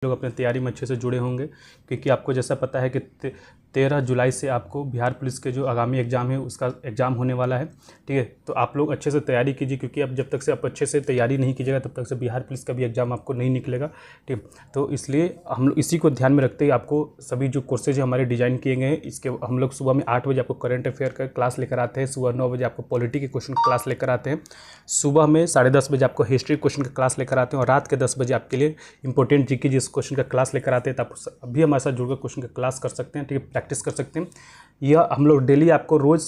लोग अपने तैयारी में अच्छे से जुड़े होंगे, क्योंकि आपको जैसा पता है कि 13 जुलाई से आपको बिहार पुलिस के जो आगामी एग्ज़ाम है उसका एग्ज़ाम होने वाला है। ठीक है, तो आप लोग अच्छे से तैयारी कीजिए, क्योंकि अब जब तक से आप अच्छे से तैयारी नहीं कीजिएगा तब तक से बिहार पुलिस का भी एग्ज़ाम आपको नहीं निकलेगा। ठीक है, तो इसलिए हम लोग इसी को ध्यान में रखते हुए आपको सभी जो कोर्सेज हमारे डिज़ाइन किए गए हैं, इसके हम लोग सुबह में 8 बजे आपको करंट अफेयर का क्लास लेकर आते हैं, सुबह 9 बजे आपको पॉलिटी के क्वेश्चन का क्लास लेकर आते हैं, सुबह में 10:30 बजे आपको हिस्ट्री क्वेश्चन का क्लास लेकर आते हैं, और रात के 10 बजे आपके लिए इंपॉर्टेंट जीके जिस क्वेश्चन का क्लास लेकर आते हैं, तो आप अभी हमारे साथ जुड़कर क्वेश्चन का क्लास कर सकते हैं। ठीक है, प्रैक्टिस कर सकते हैं। यह हम लोग डेली आपको रोज़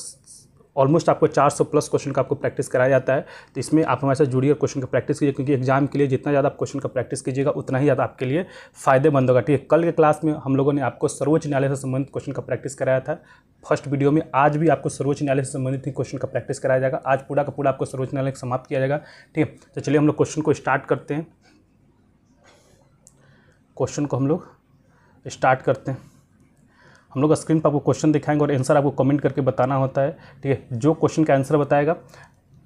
ऑलमोस्ट आपको 400 प्लस क्वेश्चन का आपको प्रैक्टिस कराया जाता है। तो इसमें आप हमारे साथ जुड़िए और क्वेश्चन का प्रैक्टिस कीजिए, क्योंकि एग्जाम के लिए जितना ज़्यादा आप क्वेश्चन का प्रैक्टिस कीजिएगा उतना ही ज़्यादा आपके लिए फ़ायदेमंद होगा। ठीक है, कल के क्लास में हम लोगों ने आपको सर्वोच्च न्यायालय से संबंधित क्वेश्चन का प्रैक्टिस कराया था फर्स्ट वीडियो में। आज भी आपको सर्वोच्च न्यायालय से संबंधित ही क्वेश्चन का प्रैक्टिस कराया जाएगा। आज पूरा का पूरा आपको सर्वोच्च न्यायालय समाप्त किया जाएगा। ठीक है, तो चलिए हम लोग क्वेश्चन को स्टार्ट करते हैं। क्वेश्चन को हम लोग स्टार्ट करते हैं। हम लोग स्क्रीन पर आपको क्वेश्चन दिखाएंगे और आंसर आपको कमेंट करके बताना होता है। ठीक है, जो क्वेश्चन का आंसर बताएगा,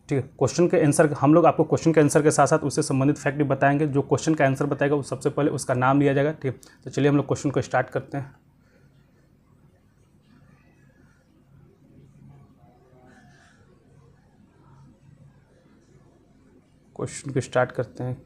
ठीक है, क्वेश्चन के आंसर हम लोग आपको क्वेश्चन के आंसर के साथ साथ उससे संबंधित फैक्ट भी बताएंगे। जो क्वेश्चन का आंसर बताएगा वो सबसे पहले उसका नाम लिया जाएगा। ठीक है, तो चलिए हम लोग क्वेश्चन को स्टार्ट करते हैं। क्वेश्चन को स्टार्ट करते हैं।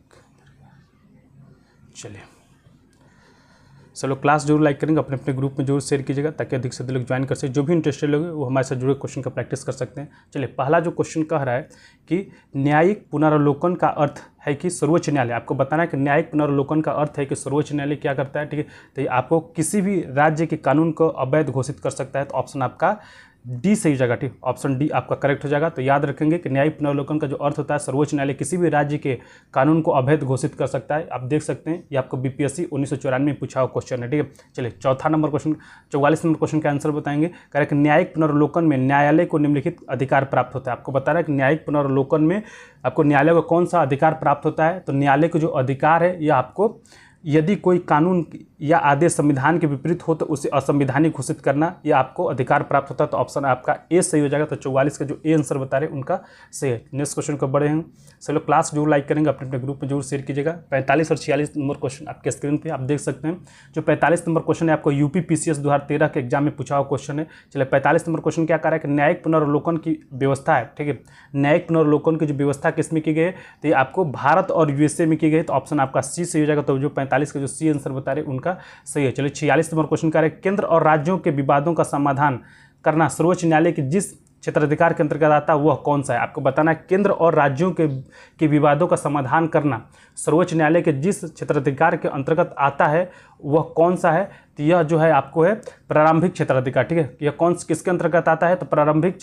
चलो क्लास जरूर लाइक करेंगे, अपने अपने ग्रुप में जरूर शेयर कीजिएगा, ताकि अधिक से अधिक लोग ज्वाइन कर सके। जो भी इंटरेस्टेड लोग हैं वो हमारे साथ जुड़े क्वेश्चन का प्रैक्टिस कर सकते हैं। चलिए, पहला जो क्वेश्चन कह रहा है कि न्यायिक पुनरावलोकन का अर्थ है कि सर्वोच्च न्यायालय, आपको बताना है कि न्यायिक पुनरावलोकन का अर्थ है कि सर्वोच्च न्यायालय क्या करता है। ठीक है, तो ये आपको किसी भी राज्य के कानून को अवैध घोषित कर सकता है। तो ऑप्शन आपका डी सही हो जाएगा। ठीक, ऑप्शन डी आपका करेक्ट हो जाएगा। तो याद रखेंगे कि न्यायिक पुनरावलोकन का जो अर्थ होता है, सर्वोच्च न्यायालय किसी भी राज्य के कानून को अवैध घोषित कर सकता है। आप देख सकते हैं ये आपको बीपीएससी 1994 में पूछा हुआ क्वेश्चन है। ठीक है, चलिए चौथा नंबर क्वेश्चन, 44 नंबर क्वेश्चन का आंसर बताएंगे। कह रहे हैं कि न्यायिक पुनरावलोकन में न्यायालय को निम्नलिखित अधिकार प्राप्त होता है। आपको बता रहा है कि न्यायिक पुनरावलोकन में आपको न्यायालय को कौन सा अधिकार प्राप्त होता है। तो न्यायालय को जो अधिकार है यह आपको, यदि कोई कानून या आदेश संविधान के विपरीत हो तो उसे असंवैधानिक घोषित करना, यह आपको अधिकार प्राप्त होता है। तो ऑप्शन आपका ए सही हो जाएगा। तो 44 का जो ए आंसर बता रहे हैं उनका सही है। नेक्स्ट क्वेश्चन को बढ़े हैं। चलो क्लास जरूर लाइक करेंगे, अपने अपने ग्रुप में जरूर शेयर कीजिएगा। 45 और 46 नंबर क्वेश्चन आपके स्क्रीन पे आप देख सकते हैं। जो 45 नंबर क्वेश्चन है आपको यूपी पीसीएस 2013 के एग्जाम में पूछा हुआ क्वेश्चन है। चलिए 45 नंबर क्वेश्चन क्या कर रहा है कि न्यायिक पुनरावलोकन की व्यवस्था है। ठीक है, न्यायिक पुनरावलोकन की जो व्यवस्था किसमें की गई है, तो ये आपको भारत और यूएसए में की गई है। तो ऑप्शन आपका सी सही हो जाएगा। तो जो 45 का जो सी आंसर बता रहे उनका सही है। चलिए 46 नंबर क्वेश्चन कर रहे हैं, केंद्र और राज्यों के विवादों का समाधान करना सर्वोच्च न्यायालय के जिस क्षेत्राधिकार के अंतर्गत आता है वह कौन सा है। आपको बताना है केंद्र और राज्यों के विवादों का समाधान करना सर्वोच्च न्यायालय के जिस क्षेत्राधिकार के अंतर्गत आता है वह कौन सा है। तो यह जो है आपको है प्रारंभिक क्षेत्राधिकार। ठीक है, यह कौन किसके अंतर्गत आता है, तो प्रारंभिक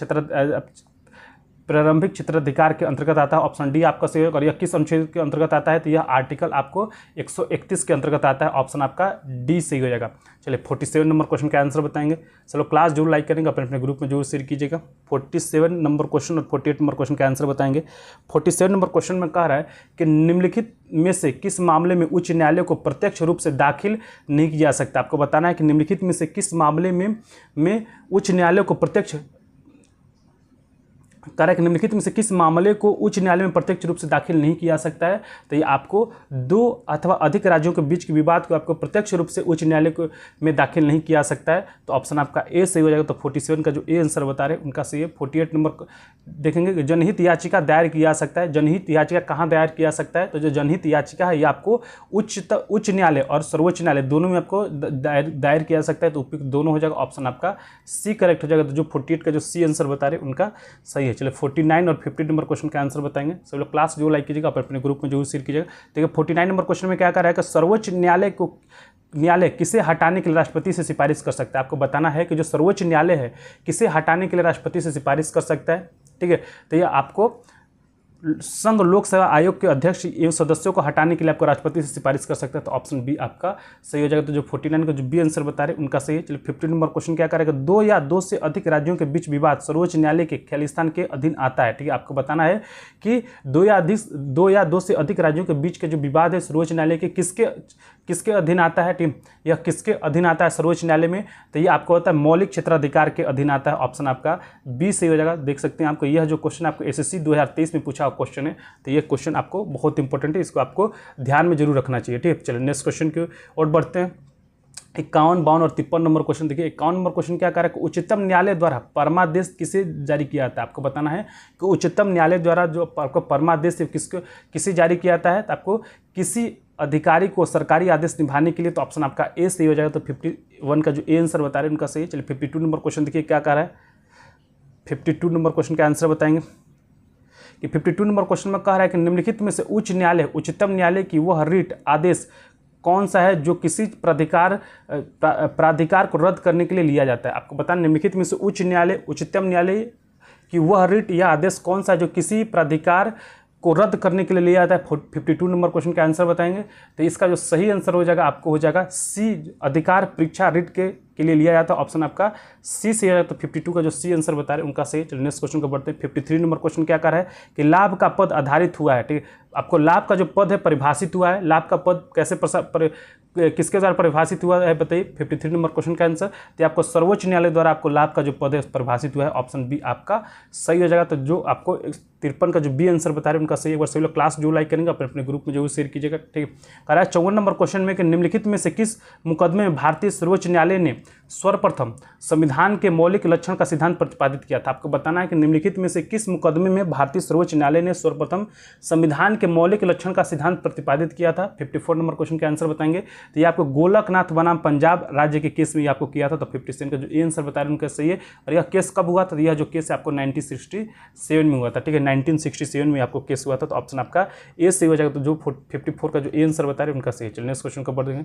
क्षेत्राधिकार के अंतर्गत आता है। ऑप्शन डी आपका सही होगा। और यह किस अनुच्छेद के अंतर्गत आता है, तो यह आर्टिकल आपको 131 के अंतर्गत आता है। ऑप्शन आपका डी सही हो जाएगा। चलिए 47 नंबर क्वेश्चन का आंसर बताएंगे। चलो क्लास जरूर लाइक करेंगे, अपने अपने ग्रुप में जरूर शेयर कीजिएगा। 47 नंबर क्वेश्चन और 48 नंबर क्वेश्चन का आंसर बताएंगे। 47 नंबर क्वेश्चन में कह रहा है कि निम्नलिखित में से किस मामले में उच्च न्यायालय को प्रत्यक्ष रूप से दाखिल नहीं किया जा सकता। आपको बताना है कि निम्नलिखित में से किस मामले में उच्च न्यायालय को प्रत्यक्ष कारक निम्नलिखित में से किस मामले को उच्च न्यायालय में प्रत्यक्ष रूप से दाखिल नहीं किया जा सकता है। तो ये आपको दो अथवा अधिक राज्यों के बीच के विवाद को आपको प्रत्यक्ष रूप से उच्च न्यायालय में दाखिल नहीं किया जा सकता है। तो ऑप्शन आपका ए सही हो जाएगा। तो 47 का जो ए आंसर बता रहे हैं उनका सही है। 48 नंबर देखेंगे कि जनहित याचिका दायर किया जा सकता है। जनहित याचिका कहाँ दायर किया जा सकता है, तो जो जनहित याचिका है ये आपको उच्च न्यायालय और सर्वोच्च न्यायालय दोनों में आपको दायर किया जा सकता है। तो उपयुक्त दोनों हो जाएगा। ऑप्शन आपका सी करेक्ट हो जाएगा। तो जो 48 का जो सी आंसर बता रहे हैं उनका सही है। चलिए 49 और 50 नंबर क्वेश्चन का आंसर बताएंगे। सब लोग क्लास जो लाइक कीजिएगा, अपने ग्रुप में जरूर शेयर कीजिएगा। देखिए 49 नंबर क्वेश्चन में क्या कर रहा है कि सर्वोच्च न्यायालय किसे हटाने के लिए राष्ट्रपति से सिफारिश कर सकता है। आपको बताना है कि जो सर्वोच्च न्यायालय है किसे हटाने के लिए राष्ट्रपति से सिफारिश कर सकता है। ठीक है, तो ये आपको संघ लोक सेवा आयोग के अध्यक्ष एवं सदस्यों को हटाने के लिए आपको राष्ट्रपति से सिफारिश कर सकता है। तो ऑप्शन बी आपका सही हो जाएगा। तो जो 49 का जो बी आंसर बता रहे हैं उनका सही है। चलिए 50 नंबर क्वेश्चन क्या करेगा, दो या दो से अधिक राज्यों के बीच विवाद सर्वोच्च न्यायालय के ख्यालिस्तान के अधीन आता है। ठीक है, आपको बताना है कि दो या दो से अधिक राज्यों के बीच के जो विवाद है सर्वोच्च न्यायालय के किसके अधीन आता है। टीम यह किसके अधीन आता है सर्वोच्च न्यायालय में, तो ये आपको होता है मौलिक क्षेत्राधिकार के अधीन आता है। ऑप्शन आपका बी सही हो जाएगा। देख सकते हैं आपको यह जो क्वेश्चन आपको एसएससी 2023 में पूछा हुआ क्वेश्चन है, तो ये क्वेश्चन आपको बहुत इंपॉर्टेंट है, इसको आपको ध्यान में जरूर रखना चाहिए। ठीक है, चलिए नेक्स्ट क्वेश्चन की ओर बढ़ते हैं। 51, 52 और 53 नंबर क्वेश्चन देखिए। 51 नंबर क्वेश्चन क्या कह रहा है कि उच्चतम न्यायालय द्वारा परमादेश किसे जारी किया जाता है। आपको बताना है कि उच्चतम न्यायालय द्वारा जो आपको परमादेश किसे जारी किया जाता है, तो आपको किसी अधिकारी को सरकारी आदेश निभाने के लिए, तो ऑप्शन आपका ए सही हो जाएगा। तो 51 का जो ए आंसर बता रहे हैं उनका सही है। चलिए 52 नंबर क्वेश्चन देखिए क्या कह रहा है। 52 नंबर क्वेश्चन का आंसर बताएंगे कि 52 नंबर क्वेश्चन में कह रहा है कि निम्नलिखित में से उच्च न्यायालय उच्चतम न्यायालय की वह रिट आदेश कौन सा है जो किसी प्राधिकार को रद्द करने के लिए लिया जाता है। आपको बताना निम्नलिखित में से उच्च न्यायालय उच्चतम न्यायालय की वह रिट या आदेश कौन सा है जो किसी प्राधिकार को रद्द करने के लिए लिया जाता है। 52 नंबर क्वेश्चन का आंसर बताएंगे, तो इसका जो सही आंसर हो जाएगा आपको हो जाएगा सी, अधिकार परीक्षा रिट के लिए लिया जाता है। ऑप्शन आपका सी से है। तो 52 का जो सी आंसर बता रहे हैं उनका सही। चलिए नेक्स्ट क्वेश्चन को बढ़ते हैं। 53 नंबर क्वेश्चन क्या कर रहा है कि लाभ का पद आधारित हुआ है। ठीक है, आपको लाभ का जो पद है परिभाषित हुआ है। लाभ का पद कैसे किसके द्वारा परिभाषित हुआ है बताइए। 53 नंबर क्वेश्चन का आंसर, तो आपको सर्वोच्च न्यायालय द्वारा आपको लाभ का जो पद है परिभाषित हुआ है। ऑप्शन बी आपका सही हो जाएगा। तो जो आपको 53 का जो बी आंसर बता रहे हैं उनका सही। एक बार सभी लोग क्लास जो लाइक करेंगे अपने ग्रुप में जरूर शेयर कीजिएगा। ठीक है, कह रहा है 54 नंबर क्वेश्चन में कि निम्नलिखित में से किस मुकदमे में भारतीय सर्वोच्च न्यायालय ने सर्वप्रथम संविधान के मौलिक लक्षण का सिद्धांत प्रतिपादित किया था। आपको बताना है कि निम्नलिखित में से किस मुकदमे में भारतीय सर्वोच्च न्यायालय ने सर्वप्रथम संविधान के मौलिक लक्षण का सिद्धांत प्रतिपादित किया था। 54 नंबर क्वेश्चन के आंसर बताएंगे, तो ये आपको गोलकनाथ बनाम पंजाब राज्य के केस में आपको किया था। तो 57 का जो ए आंसर बता रहे हैं उनका सही है। और यह केस कब हुआ था, यह जो केस है आपको 1967 में हुआ था। ठीक है, 1967 में आपको केस हुआ था। तो ऑप्शन आपका ए सही हो जाएगा। तो जो 54 का जो ए आंसर बता रहे हैं उनका सही है। चलिए नेक्स्ट क्वेश्चन को बढ़ देंगे।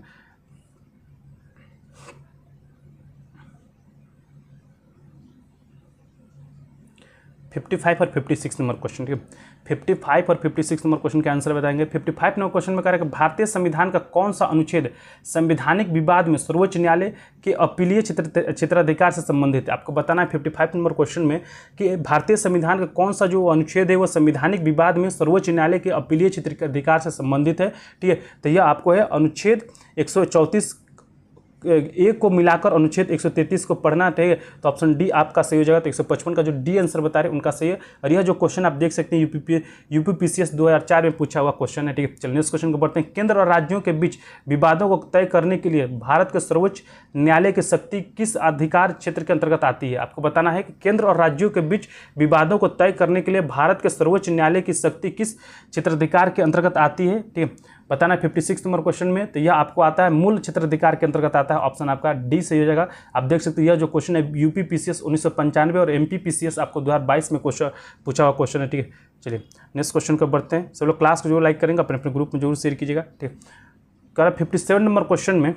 55 और 56 नंबर क्वेश्चन। ठीक है, 55 और 56 नंबर क्वेश्चन के आंसर बताएंगे। 55 नंबर क्वेश्चन में कह रहा है कि भारतीय संविधान का कौन सा अनुच्छेद संवैधानिक विवाद में सर्वोच्च न्यायालय के अपीलीय क्षेत्राधिकार से संबंधित है। आपको बताना है 55 नंबर क्वेश्चन में कि भारतीय संविधान का कौन सा जो अनुच्छेद है वो संवैधानिक विवाद में सर्वोच्च न्यायालय के अपीलीय क्षेत्राधिकार से संबंधित है। ठीक है, तो यह आपको है अनुच्छेद 134 एक को मिलाकर अनुच्छेद 133 को पढ़ना है। तो ऑप्शन डी आपका सही हो जाएगा। तो 155 का जो डी आंसर बता रहे हैं उनका सही है। और यह जो क्वेश्चन आप देख सकते हैं यूपीपीसीएस 2004 में पूछा हुआ क्वेश्चन है। ठीक है, चलिए नेक्स्ट क्वेश्चन को बढ़ते हैं। केंद्र और राज्यों के बीच विवादों को तय करने के लिए भारत के सर्वोच्च न्यायालय की शक्ति किस अधिकार क्षेत्र के अंतर्गत आती है। आपको बताना है कि केंद्र और राज्यों के बीच विवादों को तय करने के लिए भारत के सर्वोच्च न्यायालय की शक्ति किस क्षेत्राधिकार के अंतर्गत आती है। ठीक है, बताना 56 नंबर क्वेश्चन में, तो यह आपको आता है मूल क्षेत्राधिकार के अंतर्गत आता है। ऑप्शन आपका डी सही हो जाएगा। आप देख सकते हैं यह जो क्वेश्चन है यूपीपीसीएस 1995 और एमपीपीसीएस आपको 2022 में क्वेश्चन पूछा हुआ क्वेश्चन है। ठीक है, चलिए नेक्स्ट क्वेश्चन को बढ़ते हैं। सब लोग क्लास को जो लाइक करेंगे अपने अपने ग्रुप में जरूर शेयर कीजिएगा। ठीक है, कह रहा 57 नंबर क्वेश्चन में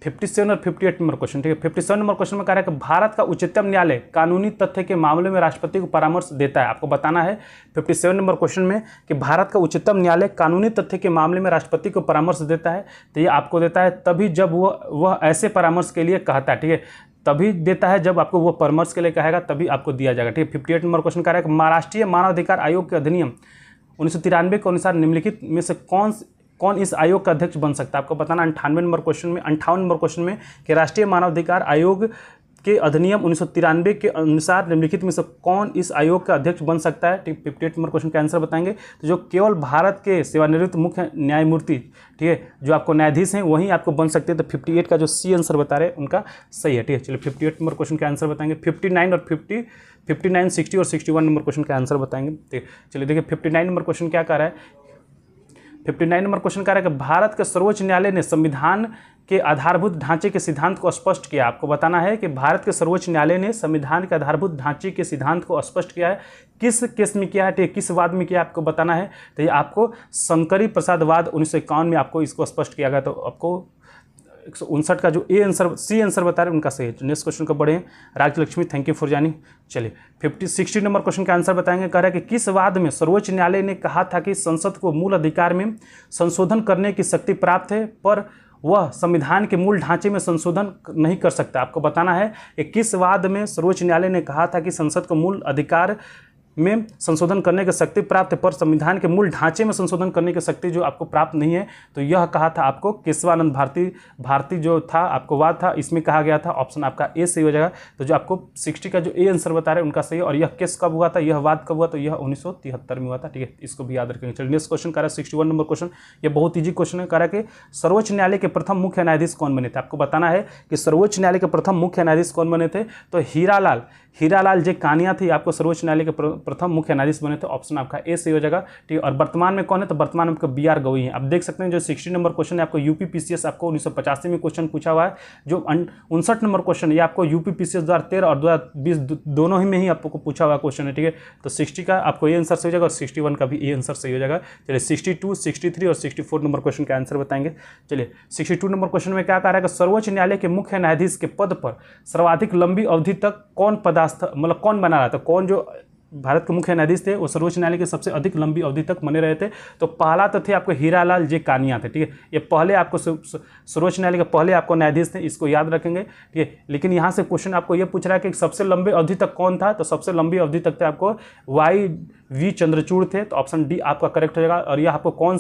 57 और 58 नंबर क्वेश्चन। ठीक है, 57 नंबर क्वेश्चन में कह रहा है कि भारत का उच्चतम न्यायालय कानूनी तथ्य के मामले में राष्ट्रपति को परामर्श देता है। आपको बताना है 57 नंबर क्वेश्चन में कि भारत का उच्चतम न्यायालय कानूनी तथ्य के मामले में राष्ट्रपति को परामर्श देता है। तो ये आपको देता है तभी जब वह ऐसे परामर्श के लिए कहता है। ठीक है, तभी देता है जब आपको वो परामर्श के लिए कहेगा तभी आपको दिया जाएगा। ठीक है, 58 नंबर क्वेश्चन कह रहा है कि महाराष्ट्रीय मानवाधिकार आयोग के अधिनियम 1993 के अनुसार निम्नलिखित में से कौन इस आयोग का अध्यक्ष बन सकता है। आपको बताना 58 नंबर क्वेश्चन में कि राष्ट्रीय मानवाधिकार आयोग के अधिनियम 1993 के अनुसार निम्नलिखित में से कौन इस आयोग का अध्यक्ष बन सकता है। ठीक, 58 नंबर क्वेश्चन का आंसर बताएंगे। तो जो केवल भारत के सेवानिवृत्त मुख्य न्यायमूर्ति, ठीक है, जो आपको न्यायाधीश हैं वहीं आपको बन सकते हैं। तो 58 का जो सी आंसर बता रहे हैं उनका सही है। ठीक है, चलिए 58 नंबर क्वेश्चन का आंसर बताएंगे। 59 और 59, 60 और 61 नंबर क्वेश्चन का आंसर बताएंगे। ठीक है, चलिए देखिए 59 नंबर क्वेश्चन क्या कह रहा है। 59 नंबर क्वेश्चन कह रहा है कि भारत के सर्वोच्च न्यायालय ने संविधान के आधारभूत ढांचे के सिद्धांत को स्पष्ट किया। आपको बताना है कि भारत के सर्वोच्च न्यायालय ने संविधान के आधारभूत ढांचे के सिद्धांत को स्पष्ट किया है। किस केस में किया है, किस वाद में किया, आपको बताना है। तो ये आपको शंकरी प्रसाद वाद 1951 में आपको इसको स्पष्ट किया गया। तो आपको 159 का जो सी आंसर बता रहे हैं उनका सही है। नेक्स्ट क्वेश्चन को बढ़े। Rajalakshmi, thank you for joining. चलिए 60 नंबर क्वेश्चन का आंसर बताएंगे। कह रहा है कि किस वाद में सर्वोच्च न्यायालय ने कहा था कि संसद को मूल अधिकार में संशोधन करने की शक्ति प्राप्त है पर वह संविधान के मूल ढांचे में संशोधन नहीं कर सकता। आपको बताना है कि किस वाद में सर्वोच्च न्यायालय ने कहा था कि संसद को मूल अधिकार में संशोधन करने की शक्ति प्राप्त है पर संविधान के मूल ढांचे में संशोधन करने की शक्ति जो आपको प्राप्त नहीं है, तो यह कहा था आपको केशवानंद भारती जो था आपको वाद था, इसमें कहा गया था। ऑप्शन आपका ए सही हो जाएगा। तो जो आपको 60 का जो ए आंसर बता रहे हैं उनका सही है। और यह केस कब हुआ था, यह वाद कब हुआ, तो यह 1973 में हुआ था। ठीक है, इसको भी याद रखेंगे। चलिए नेक्स्ट क्वेश्चन कर रहा है 61 नंबर क्वेश्चन। ये बहुत ईजी क्वेश्चन है। कह रहा है कि सर्वोच्च न्यायालय के प्रथम मुख्य न्यायाधीश कौन बने थे। आपको बताना है कि सर्वोच्च न्यायालय के प्रथम मुख्य न्यायाधीश कौन बने थे। तो हीरालाल जे कानिया थी आपको सर्वोच्च न्यायालय के प्रथम मुख्य न्यायाधीश बने थे। ऑप्शन आपका ए सही हो जाएगा। ठीक है, और वर्तमान में कौन है, तो वर्तमान में आपको BR गवई है। आप देख सकते हैं जो 60 नंबर क्वेश्चन है आपको UPPCS आपको 1985 में क्वेश्चन पूछा हुआ है। जो 59 नंबर क्वेश्चन ये आपको UPPCS 2013 और 2020 दोनों ही में ही आपको पूछा हुआ क्वेश्चन है। ठीक है, तो 60 का आपको ए आंसर सही हो जाएगा और 61 का भी ए आंसर सही हो जाएगा। चलिए 62, 63 और 64 नंबर क्वेश्चन का आंसर बताएंगे। चलिए 62 नंबर क्वेश्चन में क्या कह रहा है कि सर्वोच्च न्यायालय के मुख्य न्यायाधीश के पद पर सर्वाधिक लंबी अवधि तक कौन पदार्थ मतलब कौन बना रहा था, कौन जो भारत के मुख्य न्यायाधीश थे वो सर्वोच्च न्यायालय के सबसे अधिक लंबी अवधि तक बने रहे थे। तो पहला तो थे आपको हीरालाल जे कानिया थे। ठीक है, ये पहले आपको सर्वोच्च न्यायालय के पहले आपको न्यायाधीश थे, इसको याद रखेंगे। ठीक है, लेकिन यहाँ से क्वेश्चन आपको ये पूछ रहा है कि सबसे लंबी अवधि तक कौन था, तो सबसे लंबी अवधि तक थे आपको YV चंद्रचूड़ थे। तो ऑप्शन डी आपका करेक्ट हो जाएगा। और यह आपको कौन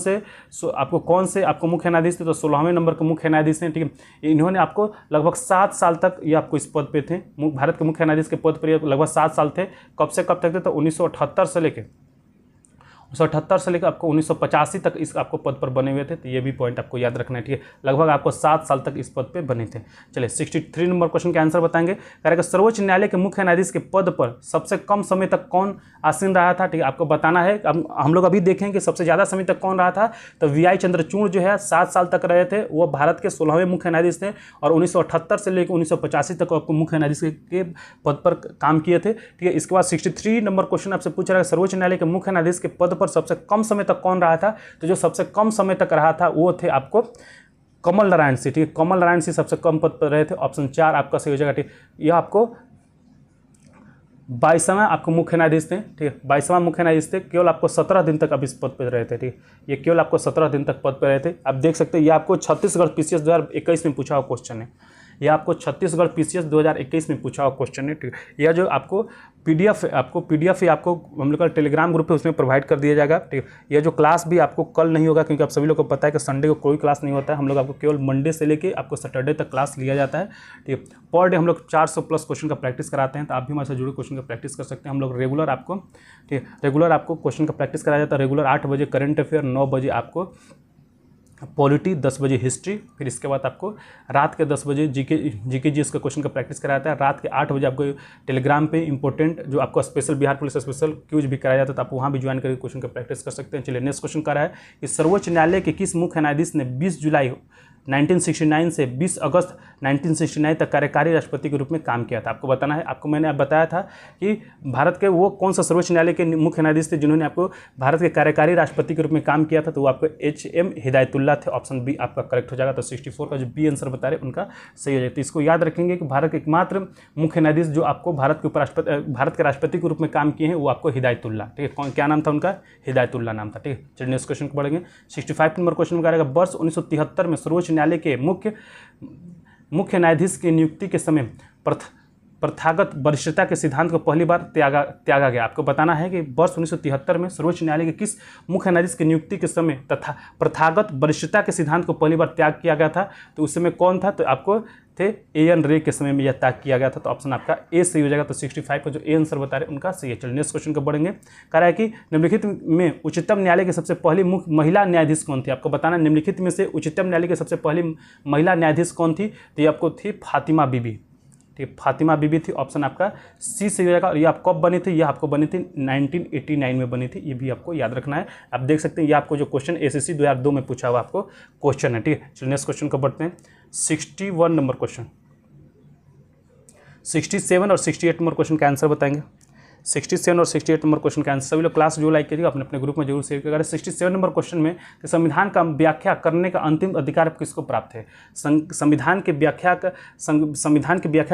से आपको मुख्य न्यायाधीश थे, तो 16वें नंबर के मुख्य न्यायाधीश हैं। ठीक है, इन्होंने आपको लगभग 7 साल तक ये आपको इस पद पे थे, भारत के मुख्य न्यायाधीश के पद पर लगभग 7 साल थे। कब से कब तक थे, तो 1978 से लेके 1978 से लेकर आपको 1985 तक इस आपको पद पर बने हुए थे। तो ये भी पॉइंट आपको याद रखना है। ठीक है, लगभग आपको 7 साल तक इस पद पे बने थे। चलिए 63 नंबर क्वेश्चन के आंसर बताएंगे। करेगा सर्वोच्च न्यायालय के मुख्य न्यायाधीश के पद पर सबसे कम समय तक कौन आसीन रहा था। ठीक है, आपको बताना है। हम लोग अभी देखें कि सबसे ज़्यादा समय तक कौन रहा था, तो VI चंद्रचूड़ जो है 7 साल तक रहे थे। वो भारत के 16वें मुख्य न्यायाधीश थे और 1978 से लेकर 1985 तक आपको मुख्य न्यायाधीश के पद पर काम किए थे। ठीक है, इसके बाद 63 नंबर क्वेश्चन आपसे पूछ रहा है सर्वोच्च न्यायालय के मुख्य न्यायाधीश के पद पर सबसे कम समय तक कौन रहा था। तो जो सबसे कम समय तक रहा था वो थे आपको कमल नारायण सिंह। ठीक है, कमल नारायण सिंह सबसे कम पद पर रहे थे। ऑप्शन 4 आपका सही हो जाएगा। ठीक, यह आपको 22वां आपको मुख्य न्यायाधीश थे। ठीक है, 22वां मुख्य न्यायाधीश थे। केवल आपको 17 दिन तक अब इस पद पर रहे थे। ठीक, ये केवल आपको 17 दिन तक पद पर रहे थे। आप देख सकते हैं ये आपको छत्तीसगढ़ PCS 2021 में पूछा हुआ क्वेश्चन है। यह आपको छत्तीसगढ़ PCS 2021 में पूछा हुआ क्वेश्चन है। ठीक, यह जो आपको PDF ही आपको हम लोग का टेलीग्राम ग्रुप है उसमें प्रोवाइड कर दिया जाएगा। ठीक, यह जो क्लास भी आपको कल नहीं होगा क्योंकि आप सभी लोग को पता है कि संडे को कोई क्लास नहीं होता है। हम लोग आपको केवल मंडे से लेके आपको सैटरडे तक क्लास लिया जाता है। ठीक, पर डे हम लोग 400+ क्वेश्चन का प्रैक्टिस कराते हैं। तो आप भी हमारे साथ जुड़े क्वेश्चन का प्रैक्टिस कर सकते हैं। हम लोग रेगुलर आपको क्वेश्चन का प्रैक्टिस कराया जाता है। रेगुलर 8 बजे करंट अफेयर, 9 बजे आपको पॉलिटी, 10 बजे हिस्ट्री, फिर इसके बाद आपको रात के 10 बजे जीके जीएस का क्वेश्चन का प्रैक्टिस कराया जाता है। रात के 8 बजे आपको टेलीग्राम पे इंपॉर्टेंट जो आपको स्पेशल बिहार पुलिस स्पेशल क्यूज भी कराया जाता है। तो आप वहाँ भी ज्वाइन करके क्वेश्चन का प्रैक्टिस कर सकते हैं। चलिए नेक्स्ट क्वेश्चन कर रहा है कि सर्वोच्च न्यायालय के किस मुख्य न्यायाधीश ने 20 जुलाई 1969 से 20 अगस्त 1969 तक कार्यकारी राष्ट्रपति के रूप में काम किया था। आपको बताना है। आपको मैंने बताया था कि भारत के वो कौन सा सर्वोच्च न्यायालय के मुख्य न्यायाधीश थे जिन्होंने आपको भारत के कार्यकारी राष्ट्रपति के रूप में काम किया था। तो वो आपको HM हिदायतुल्ला थे। ऑप्शन बी आपका करेक्ट हो जाएगा। तो 64 का जो बी आंसर बता रहे उनका सही हो जाएगा। तो इसको याद रखेंगे कि भारत के एकमात्र मुख्य न्यायाधीश जो आपको भारत के राष्ट्रपति के रूप में काम किए हैं वो आपको हिदायतुल्ला। ठीक है, क्या नाम था उनका, हिदायतुल्ला नाम था। ठीक है, चलिए नेक्स्ट क्वेश्चन को बढ़ेंगे। 65 नंबर क्वेश्चन में रहेगा वर्ष 1973 में सर्वोच्च न्यायालय के मुख्य न्यायाधीश की नियुक्ति के समय प्रथागत वरिष्ठता के सिद्धांत को पहली बार त्यागा गया। आपको बताना है कि वर्ष 1973 में सर्वोच्च न्यायालय के किस मुख्य न्यायाधीश की नियुक्ति के समय तथा प्रथागत वरिष्ठता के सिद्धांत को पहली बार त्याग किया गया था। तो उस समय कौन था, तो आपको थे AN रे के समय में यह त्याग किया गया था। तो ऑप्शन आपका ए सही हो जाएगा। तो 65 का जो ए आंसर बता रहे उनका सही है। चलिए नेक्स्ट क्वेश्चन को बढ़ेंगे। कह रहा है कि निम्नलिखित में उच्चतम न्यायालय के सबसे पहली मुख्य महिला न्यायाधीश कौन थी। आपको बताना निम्नलिखित में से उच्चतम न्यायालय की सबसे पहली महिला न्यायाधीश कौन थी। तो ये आपको थी फातिमा बीबी। ठीक, फातिमा बीबी थी। ऑप्शन आपका सी सही हो जाएगा। और ये आप कब बनी थी, ये आपको बनी थी 1989 में बनी थी। ये भी आपको याद रखना है। आप देख सकते हैं ये आपको जो क्वेश्चन SSC 2002 में पूछा हुआ आपको क्वेश्चन है। ठीक है, चलिए नेक्स्ट क्वेश्चन को बढ़ते हैं। 61 नंबर क्वेश्चन, 67 और 68 नंबर क्वेश्चन का आंसर बताएंगे। 67 और 68 नंबर क्वेश्चन का आंसर सभी लोग क्लास जो लाइक करिएगा, अपने अपने ग्रुप में जरूर शेयर करिएगा। 67 नंबर क्वेश्चन में कि संविधान का व्याख्या करने का अंतिम अधिकार किसको प्राप्त है। संविधान की व्याख्या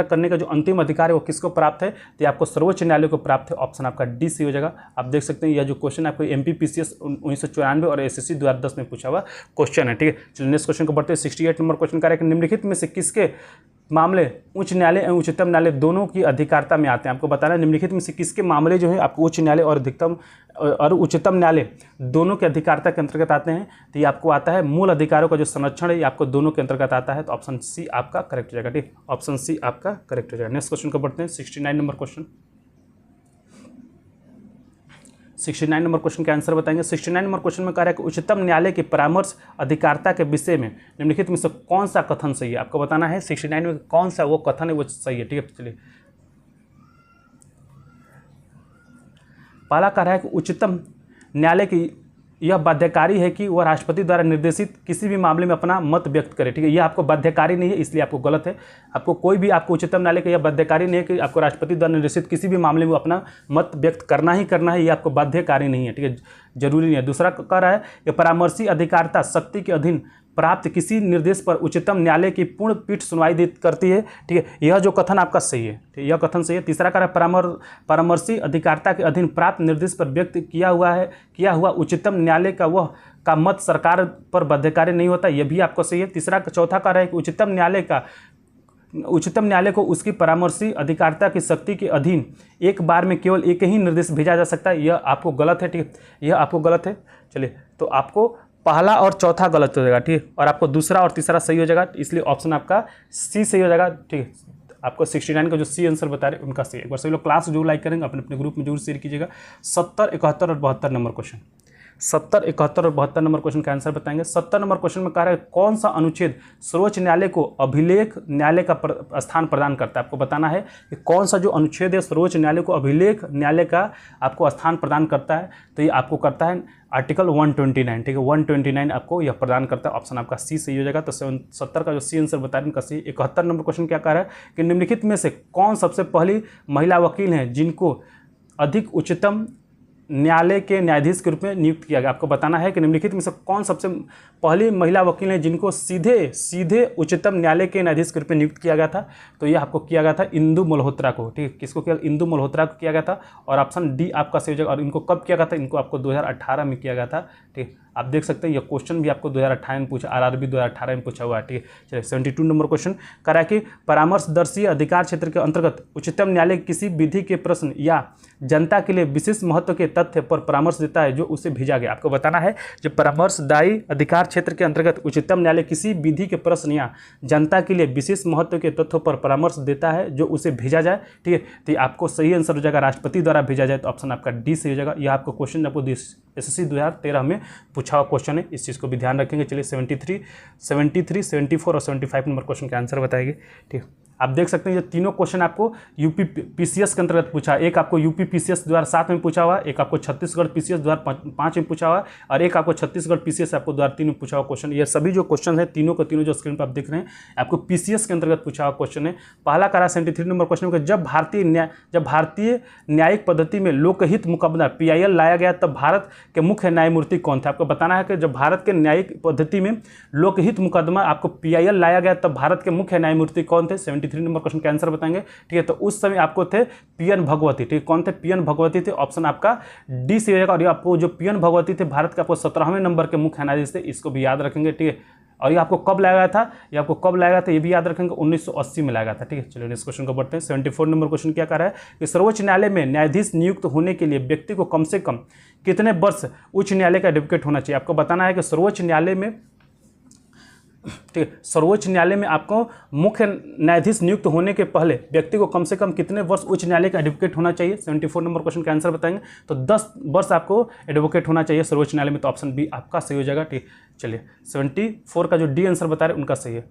करने का जो अंतिम अधिकार है वो किसको प्राप्त है, तो आपको सर्वोच्च न्यायालय को प्राप्त है। ऑप्शन आपका डी सी हो जाएगा। आप देख सकते हैं यह जो क्वेश्चन आपको MPPCS 1994 और SSC 2010 में पूछा हुआ क्वेश्चन है। ठीक है, चलिए नेक्स्ट क्वेश्चन को बढ़ते हैं। 68 नंबर क्वेश्चन का निम्नलिखित में से किसके मामले उच्च न्यायालय एवं उच्चतम न्यायालय दोनों की अधिकारिता में आते हैं। आपको बताना है निम्नलिखित में से किसके मामले जो है आपको उच्च न्यायालय और उच्चतम न्यायालय दोनों के अधिकारिता के अंतर्गत आते हैं। तो ये आपको आता है मूल अधिकारों का जो संरक्षण है ये आपको दोनों के अंतर्गत आता है। तो ऑप्शन सी आपका करेक्ट हो जाएगा। ठीक, ऑप्शन सी आपका करेक्ट हो जाएगा। नेक्स्ट क्वेश्चन को पढ़ते हैं। 69 नंबर क्वेश्चन। 69 नंबर क्वेश्चन का आंसर बताएंगे। 69 नंबर क्वेश्चन में कह रहा है कि उच्चतम न्यायालय की परामर्श अधिकारिता के विषय में निम्नलिखित में से कौन सा कथन सही है। आपको बताना है 69 में कौन सा वो कथन है वो सही है। ठीक है, चलिए पहला कह रहा है कि उच्चतम न्यायालय की यह बाध्यकारी है कि वह राष्ट्रपति द्वारा निर्देशित किसी भी मामले में अपना मत व्यक्त करे। ठीक है, यह आपको बाध्यकारी नहीं है इसलिए आपको गलत है। आपको कोई भी आपको उच्चतम न्यायालय का यह बाध्यकारी नहीं है कि आपको राष्ट्रपति द्वारा निर्देशित किसी भी मामले में अपना मत व्यक्त करना ही करना है, ये आपको बाध्यकारी नहीं है। ठीक है, जरूरी नहीं है। दूसरा कह रहा है कि परामर्शी अधिकारिता शक्ति के अधीन प्राप्त किसी निर्देश पर उच्चतम न्यायालय की पूर्ण पीठ सुनवाई करती है। ठीक है, यह जो कथन आपका सही है। ठीक है, यह कथन सही है। तीसरा कह रहा है परामर्शी अधिकारिता के अधीन प्राप्त निर्देश पर व्यक्त किया हुआ उच्चतम न्यायालय का मत सरकार पर बाध्यकारी नहीं होता, यह भी आपको सही है। चौथा कह रहा है कि उच्चतम न्यायालय को उसकी परामर्शी अधिकारिता की शक्ति के अधीन एक बार में केवल एक ही निर्देश भेजा जा सकता है, यह आपको गलत है। ठीक है, यह आपको गलत है। चलिए, तो आपको पहला और चौथा गलत हो जाएगा। ठीक है, और आपको दूसरा और तीसरा सही हो जाएगा, इसलिए ऑप्शन आपका सी सही हो जाएगा। ठीक है, आपको 69 का जो सी आंसर बता रहे हैं उनका सही। एक बार सभी लोग क्लास जो लाइक करेंगे अपने अपने ग्रुप में जरूर शेयर कीजिएगा। 70, 71 और 72 नंबर क्वेश्चन। 70, 71 और 72 नंबर क्वेश्चन का आंसर बताएंगे। 70 नंबर क्वेश्चन में कह रहा है कौन सा अनुच्छेद सर्वोच्च न्यायालय को अभिलेख न्यायालय का स्थान प्रदान करता है। आपको बताना है कि कौन सा जो अनुच्छेद है सर्वोच्च न्यायालय को अभिलेख न्यायालय का आपको स्थान प्रदान करता है। तो ये आपको करता है आर्टिकल 129। ठीक है, 129 आपको यह प्रदान करता है। ऑप्शन आपका सी सही हो जाएगा। तो 70 का जो सी आंसर बता रहे हैं उनका सी। 71 नंबर क्वेश्चन क्या कह रहा है कि निम्नलिखित में से कौन सबसे पहली महिला वकील हैं जिनको अधिक उच्चतम न्यायालय के न्यायाधीश के रूप में नियुक्त किया गया। आपको बताना है कि निम्नलिखित में से कौन सबसे पहली महिला वकील है जिनको सीधे उच्चतम न्यायालय के न्यायाधीश के रूप में नियुक्त किया गया था। तो यह आपको किया गया था इंदु मल्होत्रा को। ठीक है, किसको किया? इंदु मल्होत्रा को किया गया था। और ऑप्शन डी आपका सही हो जाएगा। और इनको कब किया गया था? इनको आपको 2018 में किया गया था। ठीक, आप देख सकते हैं यह क्वेश्चन भी आपको 2018 में पूछा, आरआरबी 2018 में पूछा हुआ है। ठीक है, चलिए 72 नंबर क्वेश्चन कह रहा है कि परामर्शदर्शी अधिकार क्षेत्र के अंतर्गत उच्चतम न्यायालय किसी विधि के प्रश्न या जनता के लिए विशेष महत्व के तथ्य पर परामर्श देता है जो उसे भेजा गया। आपको बताना है जो परामर्शदायी अधिकार क्षेत्र के अंतर्गत उच्चतम न्यायालय किसी विधि के प्रश्न या जनता के लिए विशेष महत्व के तथ्यों पर परामर्श देता है जो उसे भेजा जाए। ठीक है, तो आपको सही आंसर हो जाएगा राष्ट्रपति द्वारा भेजा जाए। तो ऑप्शन आपका डी सही हो जाएगा। यह आपको क्वेश्चन आपको SSC 2013 में पूछा हुआ क्वेश्चन है, इस चीज़ को भी ध्यान रखेंगे। चलिए 73, 74 और 75 नंबर क्वेश्चन का आंसर बताएंगे। ठीक, आप देख सकते हैं ये तीनों क्वेश्चन आपको यूपी PCS के अंतर्गत पूछा। एक आपको यूपी PCS 2007 में पूछा हुआ, एक आपको छत्तीसगढ़ PCS 2005 में पूछा हुआ, और एक आपको छत्तीसगढ़ PCS आपको 2003 में पूछा हुआ क्वेश्चन। ये सभी जो क्वेश्चन है तीनों के तीनों जो स्क्रीन पर आप देख रहे हैं आपको PCS के अंतर्गत पूछा हुआ क्वेश्चन है। पहला करा 73 नंबर क्वेश्चन में जब भारतीय न्यायिक पद्धति में लोकहित मुकदमा PIL लाया गया तब भारत के मुख्य न्यायमूर्ति कौन थे। आपको बताना है कि जब भारत के न्यायिक पद्धति में लोकहित मुकदमा आपको PIL लाया गया तब भारत के मुख्य न्यायमूर्ति कौन थे। 73 नंबर क्वेश्चन का आंसर बताएंगे। ठीक है, तो उस समय आपको थे PN भगवती। ठीक, कौन थे? PN भगवती थे। ऑप्शन आपका डी से हो जाएगा। और ये आपको जो PN भगवती थे भारत के आपको 17वें नंबर के मुख्य न्यायाधीश थे, इसको भी याद रखेंगे। ठीक है, और ये आपको कब लाया गया था? ये आपको कब लाया गया था ये भी याद रखेंगे, 1980 में लाया गया था। ठीक है, चलिए नेक्स्ट क्वेश्चन को बढ़ते हैं। 74 नंबर क्वेश्चन क्या कह रहा है कि सर्वोच्च न्यायालय में न्यायाधीश नियुक्त होने के लिए व्यक्ति को कम से कम कितने वर्ष उच्च न्यायालय का एडवोकेट होना चाहिए। आपको बताना है कि सर्वोच्च न्यायालय में, ठीक है, सर्वोच्च न्यायालय में आपको मुख्य न्यायाधीश नियुक्त होने के पहले व्यक्ति को कम से कम कितने वर्ष उच्च न्यायालय का एडवोकेट होना चाहिए। 74 नंबर क्वेश्चन का आंसर बताएंगे। तो 10 वर्ष आपको एडवोकेट होना चाहिए सर्वोच्च न्यायालय में। तो ऑप्शन बी आपका सही हो जाएगा। ठीक, चलिए 74 का जो डी आंसर बता रहे हैं उनका सही है।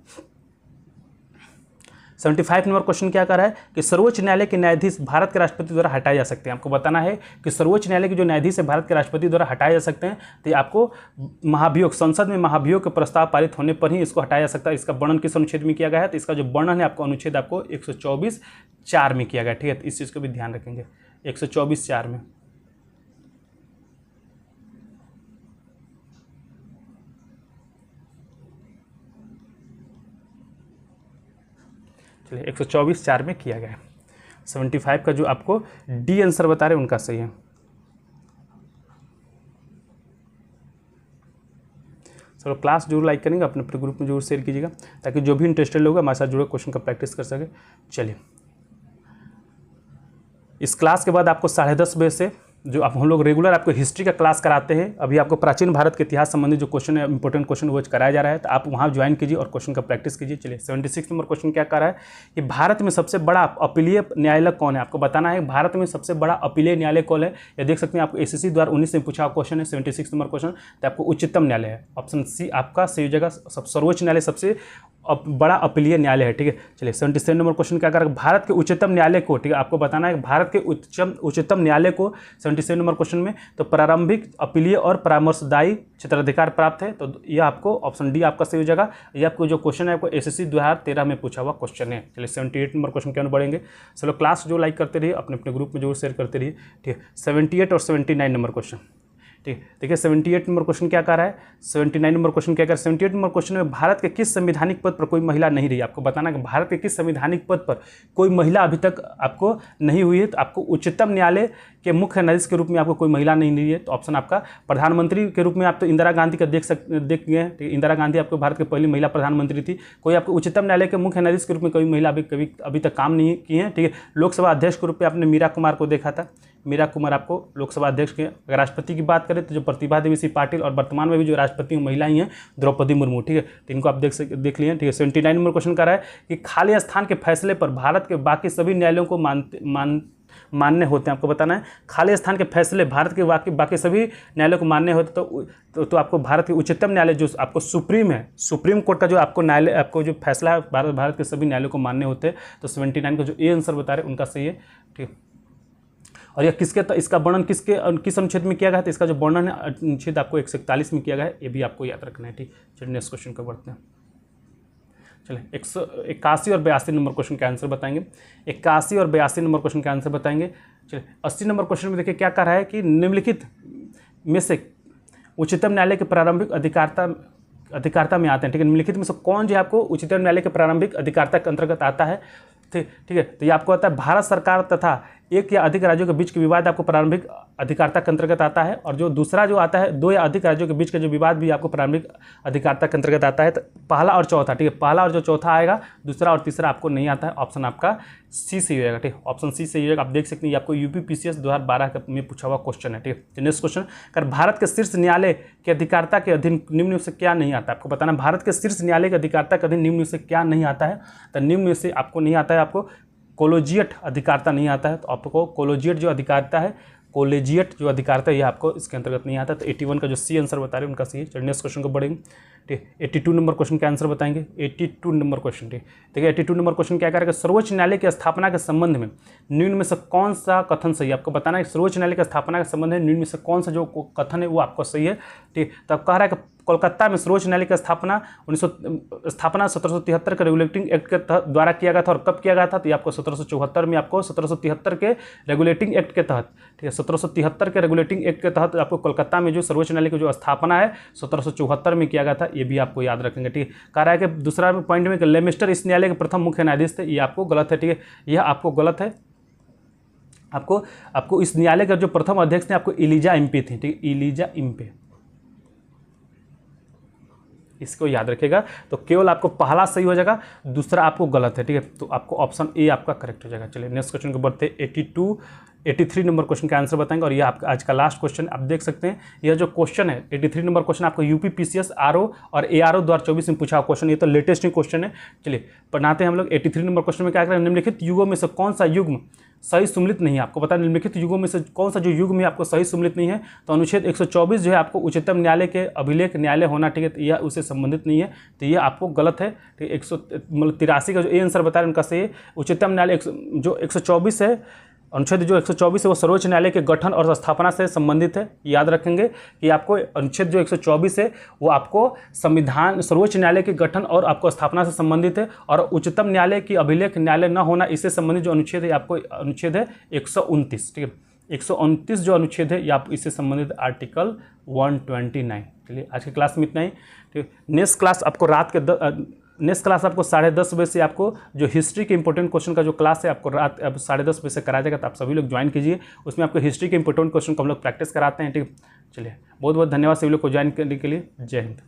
75 नंबर क्वेश्चन क्या कर रहा है कि सर्वोच्च न्यायालय के न्यायाधीश भारत के राष्ट्रपति द्वारा हटाए जा सकते हैं। आपको बताना है कि सर्वोच्च न्यायालय के जो न्यायाधीश है भारत के राष्ट्रपति द्वारा हटाए जा सकते हैं। तो आपको महाभियोग, संसद में महाभियोग के प्रस्ताव पारित होने पर ही इसको हटाया जा सकता है। इसका वर्णन किस अनुच्छेद में किया गया है? तो इसका जो वर्णन है आपको अनुच्छेद आपको 124(4) में किया गया। ठीक है, तो इस चीज़ को भी ध्यान रखेंगे 124(4) में। चलिए 124(4) में किया गया है। 75 का जो आपको डी आंसर बता रहे हैं उनका सही है। चलो क्लास जरूर लाइक करेंगे, अपने अपने ग्रुप में जरूर शेयर कीजिएगा ताकि जो भी इंटरेस्टेड लोग हमारे साथ जुड़े क्वेश्चन का प्रैक्टिस कर सके। चलिए, इस क्लास के बाद आपको 10:30 बजे से जो आप हम लोग रेगुलर आपको हिस्ट्री का क्लास कराते हैं, अभी आपको प्राचीन भारत के इतिहास संबंधी जो क्वेश्चन है, इंपॉर्टेंट क्वेश्चन वो कराया जा रहा है, तो आप वहाँ ज्वाइन कीजिए और क्वेश्चन का प्रैक्टिस कीजिए। चलिए 76 नंबर क्वेश्चन क्या कर रहा है कि भारत में सबसे बड़ा अपीलीय न्यायालय कौन है। आपको बताना है भारत में सबसे बड़ा अपीलीय न्यायालय कौन है। ये देख सकते हैं आपको एसएससी द्वारा 19 में पूछा क्वेश्चन है, 76 नंबर क्वेश्चन, तो आपको उच्चतम न्यायालय है। ऑप्शन सी आपका सही जगह, सर्वोच्च न्यायालय सबसे बड़ा अपीलीय न्यायालय है। ठीक है, चलिए 77 नंबर क्वेश्चन क्या कर भारत के उच्चतम न्यायालय को, ठीक है, आपको बताना है भारत के उच्चतम न्यायालय को 77 नंबर क्वेश्चन में तो प्रारंभिक अपीलीय और परामर्शदायी क्षेत्राधिकार प्राप्त है। तो यह आपको ऑप्शन डी आपका सही हो जाएगा। यह आपको जो क्वेश्चन है आपको एसएससी 2013 में पूछा हुआ क्वेश्चन है। चलिए 78 नंबर क्वेश्चन क्या बढ़ेंगे। चलो क्लास जो लाइक करते रहिए, अपने अपने ग्रुप में जरूर शेयर करते रहिए। ठीक है, 78 और 79 नंबर क्वेश्चन। ठीक है, देखिए 78 नंबर क्वेश्चन क्या कर रहा है, 79 नंबर क्वेश्चन क्या कर रहा है। 78 नंबर क्वेश्चन में भारत के किस संवैधानिक पद पर कोई महिला नहीं रही। आपको बताना कि भारत के किस संवैधानिक पद पर कोई महिला अभी तक आपको नहीं हुई है। तो आपको उच्चतम न्यायालय के मुख्य न्यायाधीश के रूप में आपको कोई महिला नहीं रही है। तो ऑप्शन आपका प्रधानमंत्री के रूप में आप तो इंदिरा गांधी का देख गए हैं। इंदिरा गांधी आपको भारत की पहली महिला प्रधानमंत्री थी। कोई आपको उच्चतम न्यायालय के मुख्य न्यायाधीश के रूप में कोई महिला अभी तक काम नहीं की है। ठीक है, लोकसभा अध्यक्ष के रूप में आपने मीरा कुमार को देखा था। मीरा कुमार आपको लोकसभा अध्यक्ष के। अगर राष्ट्रपति की बात करें तो जो प्रतिभा देवी सिंह पाटिल और वर्तमान में भी जो राष्ट्रपति महिलाएं हैं द्रौपदी मुर्मू। ठीक है, तो इनको आप देख लिए। ठीक है, 79 नंबर क्वेश्चन कर रहा है कि खाली स्थान के फैसले पर भारत के बाकी सभी न्यायालयों को मान्य होते हैं। आपको बताना है खाली स्थान के फैसले भारत के बाकी सभी न्यायालयों को मान्य होते तो आपको भारत के उच्चतम न्यायालय जो आपको सुप्रीम है, सुप्रीम कोर्ट का जो आपको न्यायालय आपको जो फैसला है भारत के सभी न्यायालयों को मान्य होते हैं। तो 79 का जो ए आंसर बता रहे उनका सही है। ठीक है, और यह इसका वर्णन किस अनुच्छेद में किया गया है। तो इसका जो वर्णन है अनुच्छेद आपको 141 में किया गया है, ये भी आपको याद रखना है। ठीक, चलिए नेक्स्ट क्वेश्चन को बढ़ते हैं। चलिए 181 और 82 नंबर क्वेश्चन का आंसर बताएंगे। 81 और 82 नंबर क्वेश्चन का आंसर बताएंगे। चलिए 80 नंबर क्वेश्चन में देखिए क्या कह रहा है कि निम्नलिखित में से उच्चतम न्यायालय के प्रारंभिक अधिकारता में आते हैं। ठीक है, निम्नलिखित में से कौन जो है आपको उच्चतम न्यायालय के प्रारंभिक अधिकारता के अंतर्गत आता है। ठीक है, तो ये आपको आता है भारत सरकार तथा एक या अधिक राज्यों के बीच के विवाद आपको प्रारंभिक अधिकारता के अंतर्गत आता है। और जो दूसरा जो आता है दो या अधिक राज्यों के बीच का जो विवाद भी आपको प्रारंभिक अधिकारता के अंतर्गत आता है। तो पहला और चौथा, ठीक है, पहला और जो चौथा आएगा, दूसरा और तीसरा आपको नहीं आता है। ऑप्शन आपका सी से हो जाएगा। ठीक, ऑप्शन सी से हो जाएगा। आप देख सकते हैं आपको यूपीपीसीएस 2012 में पूछा हुआ क्वेश्चन है। ठीक है, नेक्स्ट क्वेश्चन कर भारत के शीर्ष न्यायालय के अधिकारता के अधीन निम्न में से क्या नहीं आता है। आपको बताना भारत के शीर्ष न्यायालय के अधिकारता के अधीन निम्न में से क्या नहीं आता है। तो निम्न में से आपको नहीं आता है, आपको कोलेजिएट अधिकारता नहीं आता है। तो आपको कोलेजिएट जो अधिकारता है, कोलेजिएट जो अधिकारता है, ये आपको इसके अंतर्गत नहीं आता। तो 81 का जो सी आंसर बता रहे हैं उनका सही है। नेक्स्ट क्वेश्चन को बढ़ेंगे। ठीक, 82 नंबर क्वेश्चन का आंसर बताएंगे। 82 नंबर क्वेश्चन। ठीक, देखिए 82 नंबर क्वेश्चन क्या करेगा, सर्वोच्च न्यायालय की स्थापना के संबंध में निम्न में से कौन सा कथन सही है। आपको बताना है सर्वोच्च न्यायालय की स्थापना के संबंध में निम्न में से कौन सा जो कथन है वो आपको सही है। ठीक, तब कह रहा है कि कोलकाता में सर्वोच्च न्यायालय की स्थापना 1773 के रेगुलेटिंग एक्ट के द्वारा किया गया था। और कब किया गया था, तो ये आपको 1774 में, आपको 1773 के रेगुलेटिंग एक्ट के तहत, ठीक है, 1773 के रेगुलेटिंग एक्ट के तहत आपको कोलकाता में जो सर्वोच्च न्यायालय की जो स्थापना है 1774 में किया गया था। ये भी आपको याद रखेंगे। ठीक, कह रहा है कि दूसरा पॉइंट में कि लेमिस्टर इस न्यायालय के प्रथम मुख्य न्यायाधीश थे। ये आपको गलत है। ठीक है, यह आपको गलत है। आपको इस न्यायालय का जो प्रथम अध्यक्ष थे आपको इलीजा इम्पे थे। ठीक, इलीजा इम्पे, इसको याद रखिएगा। तो केवल आपको पहला सही हो जाएगा, दूसरा आपको गलत है। ठीक है, तो आपको ऑप्शन ए आपका करेक्ट हो जाएगा। चलिए नेक्स्ट क्वेश्चन को बढ़ते हैं। 83 नंबर क्वेश्चन का आंसर बताएंगे। और ये आपका आज का लास्ट क्वेश्चन आप देख सकते हैं। यह जो क्वेश्चन है 83 नंबर क्वेश्चन आपको यूपीपीसीएस आरओ और एआरओ 2024 में पूछा हुआ क्वेश्चन। ये तो लेटेस्ट ही क्वेश्चन है। चलिए पढ़ाते हैं हम लोग। 83 नंबर क्वेश्चन में क्या करें, निम्नलिखित युगों में से कौन सा युग्म सही सुमिलित नहीं है। आपको पता है निम्नलिखित युगों में से कौन सा जो युग में आपको सही सुमिलित नहीं है। तो अनुच्छेद 124 जो है आपको उच्चतम न्यायालय के अभिलेख न्यायालय होना, ठीक है, तो यह उससे संबंधित नहीं है। तो यह आपको गलत है। ठीक, 183 का जो ए आंसर बता रहे हैं उनका सही है। उच्चतम न्यायालय जो 124 है, अनुच्छेद जो 124 है वो सर्वोच्च न्यायालय के गठन और स्थापना से संबंधित है। याद रखेंगे कि आपको अनुच्छेद जो 124 है वो आपको संविधान सर्वोच्च न्यायालय के गठन और आपको स्थापना से संबंधित है। और उच्चतम न्यायालय की अभिलेख न्यायालय न होना, इससे संबंधित जो अनुच्छेद है आपको अनुच्छेद है 129। ठीक है, 129 जो अनुच्छेद है ये आप इससे संबंधित आर्टिकल 129। चलिए आज की क्लास में इतना ही। ठीक, नेक्स्ट क्लास आपको नेक्स्ट क्लास आपको 10:30 बजे से आपको जो हिस्ट्री के इंपॉर्टेंट क्वेश्चन का जो क्लास है आपको रात 10:30 बजे से कराया जाएगा। तो आप सभी लोग ज्वाइन कीजिए। उसमें आपको हिस्ट्री के इंपॉर्टेंट क्वेश्चन को हम लोग प्रैक्टिस कराते हैं। ठीक, चलिए बहुत बहुत धन्यवाद सभी लोग को ज्वाइन करने के लिए। जय हिंद।